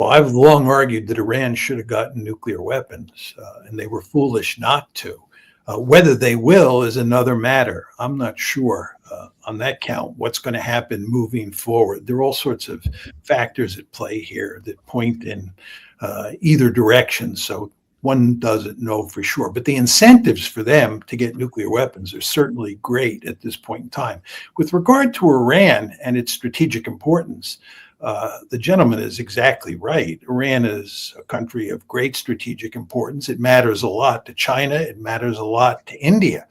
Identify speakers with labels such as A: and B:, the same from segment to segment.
A: Well, I've long argued that Iran should have gotten nuclear weapons, and they were foolish not to. Whether they will is another matter. I'm not sure on that count what's going to happen moving forward. There are all sorts of factors at play here that point in either direction. So one doesn't know for sure. But the incentives for them to get nuclear weapons are certainly great at this point in time. With regard to Iran and its strategic importance, the gentleman is exactly right. Iran is a country of great strategic importance. It matters a lot to China. It matters a lot to India.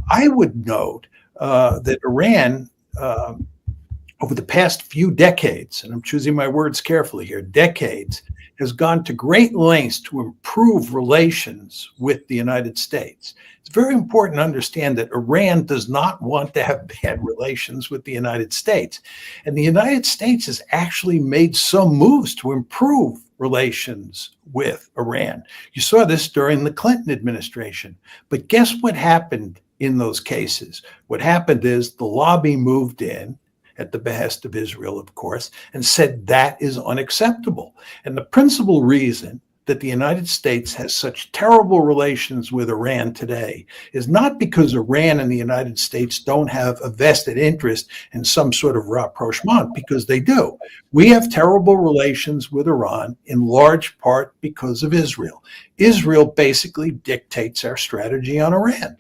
A: I would note that Iran, over the past few decades, and I'm choosing my words carefully here, decades, has gone to great lengths to improve relations with the United States. It's very important to understand that Iran does not want to have bad relations with the United States. And the United States has actually made some moves to improve relations with Iran. You saw this during the Clinton administration. But guess what happened in those cases? What happened is the lobby moved in, at the behest of Israel, of course, and said that is unacceptable. And the principal reason that the United States has such terrible relations with Iran today is not because Iran and the United States don't have a vested interest in some sort of rapprochement, because they do. We have terrible relations with Iran in large part because of Israel. Israel basically dictates our strategy on Iran.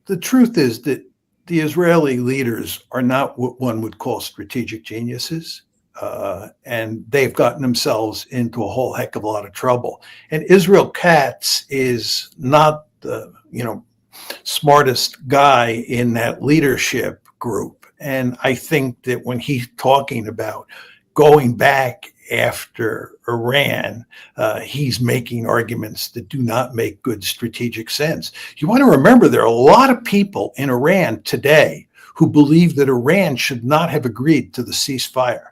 A: The truth is that the Israeli leaders are not what one would call strategic geniuses, and they've gotten themselves into a whole heck of a lot of trouble. And Israel Katz is not the smartest guy in that leadership group. And I think that when he's talking about going back after Iran, he's making arguments that do not make good strategic sense. You want to remember there are a lot of people in Iran today who believe that Iran should not have agreed to the ceasefire.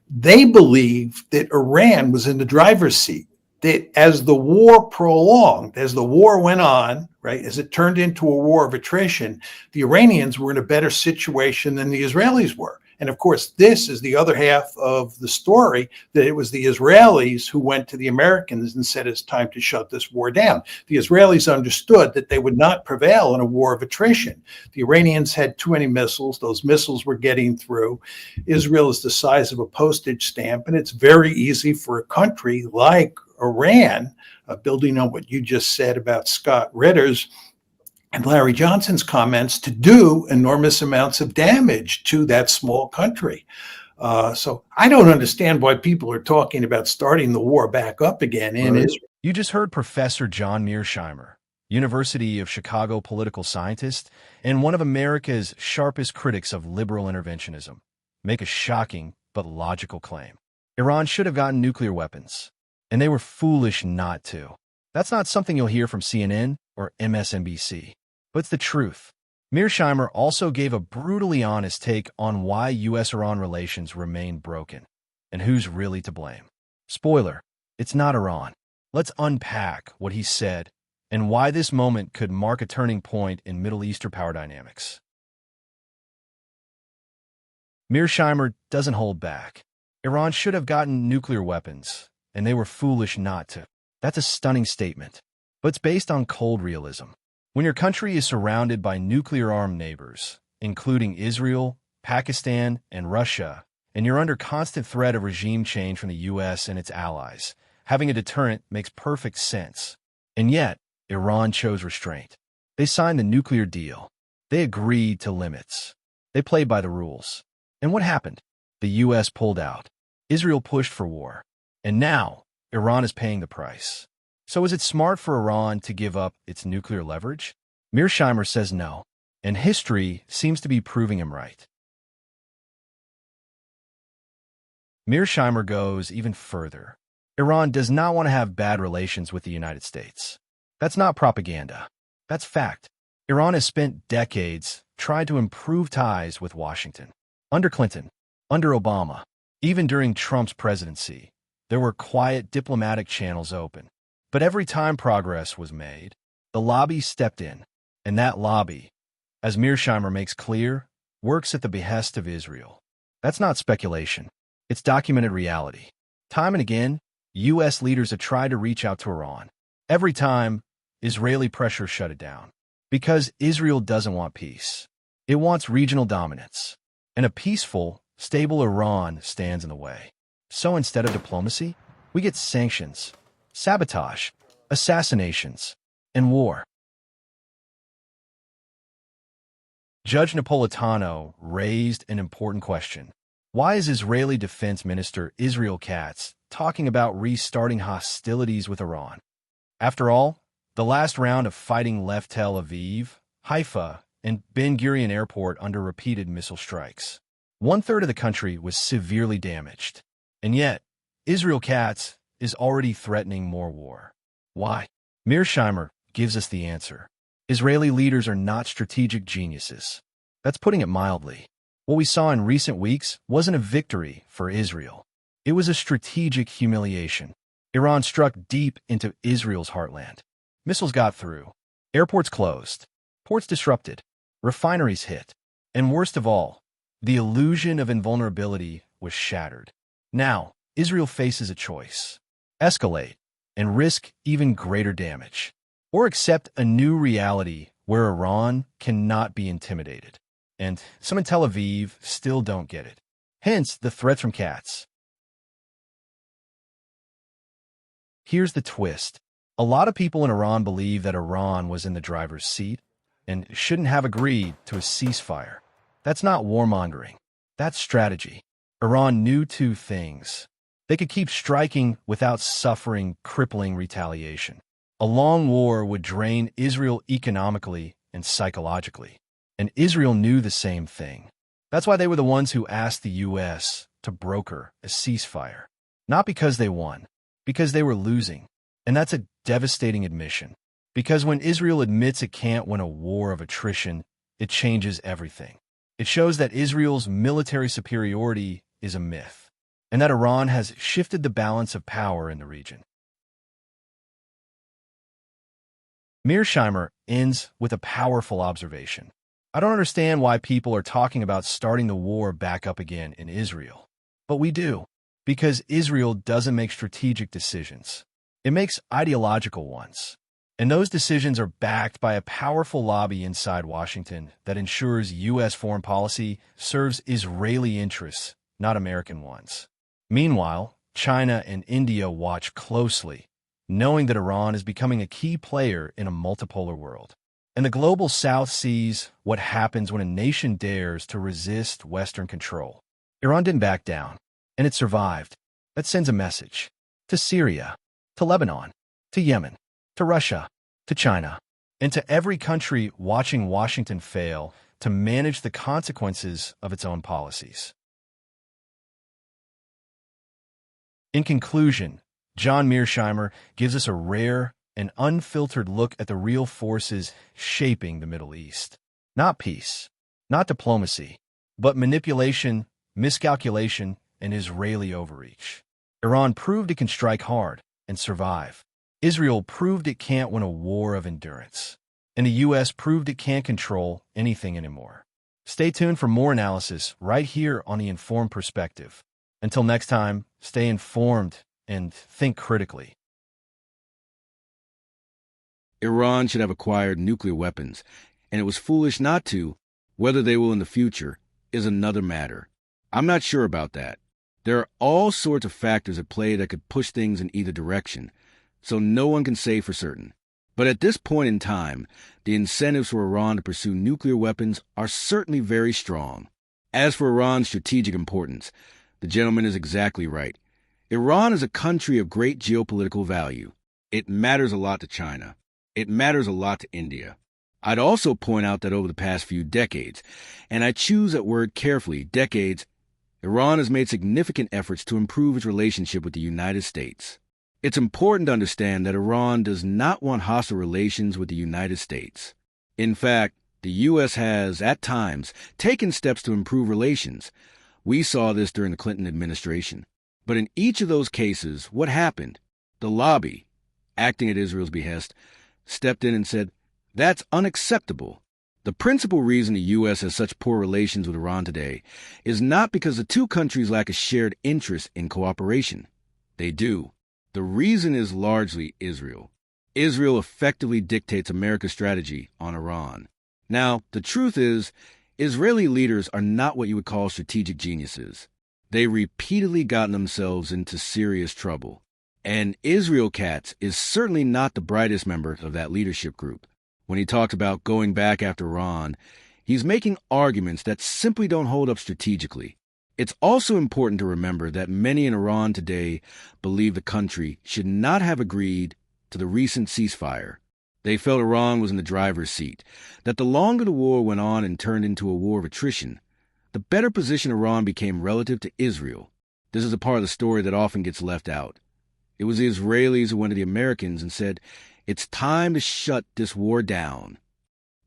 A: They believe that Iran was in the driver's seat, that as the war prolonged, as the war went on, right, as it turned into a war of attrition, the Iranians were in a better situation than the Israelis were. And of course, this is the other half of the story, that it was the Israelis who went to the Americans and said it's time to shut this war down. The Israelis understood that they would not prevail in a war of attrition. The Iranians had too many missiles. Those missiles were getting through. Israel is the size of a postage stamp, and it's very easy for a country like Iran, building on what you just said about Scott Ritter's and Larry Johnson's comments, to do enormous amounts of damage to that small country. So I don't understand why people are talking about starting the war back up again in Israel.
B: You just heard Professor John Mearsheimer, University of Chicago political scientist and one of America's sharpest critics of liberal interventionism, make a shocking but logical claim. Iran should have gotten nuclear weapons, and they were foolish not to. That's not something you'll hear from CNN or MSNBC, but it's the truth. Mearsheimer also gave a brutally honest take on why U.S.-Iran relations remain broken and who's really to blame. Spoiler, it's not Iran. Let's unpack what he said and why this moment could mark a turning point in Middle Eastern power dynamics. Mearsheimer doesn't hold back. Iran should have gotten nuclear weapons, and they were foolish not to. That's a stunning statement, but it's based on cold realism. When your country is surrounded by nuclear-armed neighbors, including Israel, Pakistan, and Russia, and you're under constant threat of regime change from the U.S. and its allies, having a deterrent makes perfect sense. And yet, Iran chose restraint. They signed the nuclear deal. They agreed to limits. They played by the rules. And what happened? The U.S. pulled out. Israel pushed for war. And now, Iran is paying the price. So is it smart for Iran to give up its nuclear leverage? Mearsheimer says no, and history seems to be proving him right. Mearsheimer goes even further. Iran does not want to have bad relations with the United States. That's not propaganda. That's fact. Iran has spent decades trying to improve ties with Washington. Under Clinton, under Obama, even during Trump's presidency, there were quiet diplomatic channels open. But every time progress was made, the lobby stepped in, and that lobby, as Mearsheimer makes clear, works at the behest of Israel. That's not speculation. It's documented reality. Time and again, U.S. leaders have tried to reach out to Iran. Every time, Israeli pressure shut it down. Because Israel doesn't want peace. It wants regional dominance. And a peaceful, stable Iran stands in the way. So instead of diplomacy, we get sanctions, sabotage, assassinations, and war. Judge Napolitano raised an important question. Why is Israeli Defense Minister Israel Katz talking about restarting hostilities with Iran? After all, the last round of fighting left Tel Aviv, Haifa, and Ben Gurion Airport under repeated missile strikes. 1/3 of the country was severely damaged. And yet, Israel Katz is already threatening more war. Why? Mearsheimer gives us the answer. Israeli leaders are not strategic geniuses. That's putting it mildly. What we saw in recent weeks wasn't a victory for Israel. It was a strategic humiliation. Iran struck deep into Israel's heartland. Missiles got through. Airports closed. Ports disrupted. Refineries hit. And worst of all, the illusion of invulnerability was shattered. Now, Israel faces a choice. Escalate and risk even greater damage. Or accept a new reality where Iran cannot be intimidated. And some in Tel Aviv still don't get it. Hence, the threats from Katz. Here's the twist. A lot of people in Iran believe that Iran was in the driver's seat and shouldn't have agreed to a ceasefire. That's not warmongering. That's strategy. Iran knew two things. They could keep striking without suffering crippling retaliation. A long war would drain Israel economically and psychologically. And Israel knew the same thing. That's why they were the ones who asked the U.S. to broker a ceasefire. Not because they won, because they were losing. And that's a devastating admission. Because when Israel admits it can't win a war of attrition, it changes everything. It shows that Israel's military superiority is a myth, and that Iran has shifted the balance of power in the region. Mearsheimer ends with a powerful observation. I don't understand why people are talking about starting the war back up again in Israel. But we do, because Israel doesn't make strategic decisions. It makes ideological ones. And those decisions are backed by a powerful lobby inside Washington that ensures U.S. foreign policy serves Israeli interests, not American ones. Meanwhile, China and India watch closely, knowing that Iran is becoming a key player in a multipolar world. And the global South sees what happens when a nation dares to resist Western control. Iran didn't back down, and it survived. That sends a message to Syria, to Lebanon, to Yemen, to Russia, to China, and to every country watching Washington fail to manage the consequences of its own policies. In conclusion, John Mearsheimer gives us a rare and unfiltered look at the real forces shaping the Middle East. Not peace, not diplomacy, but manipulation, miscalculation, and Israeli overreach. Iran proved it can strike hard and survive. Israel proved it can't win a war of endurance. And the U.S. proved it can't control anything anymore. Stay tuned for more analysis right here on The Informed Perspective. Until next time, stay informed and think critically.
C: Iran should have acquired nuclear weapons, and it was foolish not to. Whether they will in the future is another matter. I'm not sure about that. There are all sorts of factors at play that could push things in either direction, so no one can say for certain. But at this point in time, the incentives for Iran to pursue nuclear weapons are certainly very strong. As for Iran's strategic importance, the gentleman is exactly right. Iran is a country of great geopolitical value. It matters a lot to China. It matters a lot to India. I'd also point out that over the past few decades, and I choose that word carefully, decades, Iran has made significant efforts to improve its relationship with the United States. It's important to understand that Iran does not want hostile relations with the United States. In fact, the U.S. has, at times, taken steps to improve relations. We saw this during the Clinton administration. But in each of those cases, what happened? The lobby, acting at Israel's behest, stepped in and said, "That's unacceptable." The principal reason the U.S. has such poor relations with Iran today is not because the two countries lack a shared interest in cooperation. They do. The reason is largely Israel. Israel effectively dictates America's strategy on Iran. Now, the truth is, Israeli leaders are not what you would call strategic geniuses. They repeatedly gotten themselves into serious trouble. And Israel Katz is certainly not the brightest member of that leadership group. When he talks about going back after Iran, he's making arguments that simply don't hold up strategically. It's also important to remember that many in Iran today believe the country should not have agreed to the recent ceasefire. They felt Iran was in the driver's seat, that the longer the war went on and turned into a war of attrition, the better position Iran became relative to Israel. This is a part of the story that often gets left out. It was the Israelis who went to the Americans and said, "It's time to shut this war down."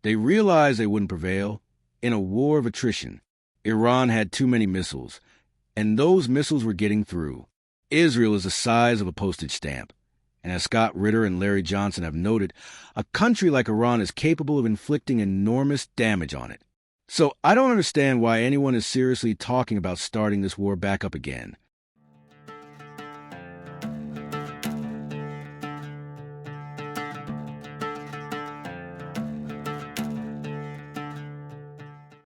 C: They realized they wouldn't prevail. In a war of attrition, Iran had too many missiles, and those missiles were getting through. Israel is the size of a postage stamp. And as Scott Ritter and Larry Johnson have noted, a country like Iran is capable of inflicting enormous damage on it. So I don't understand why anyone is seriously talking about starting this war back up again.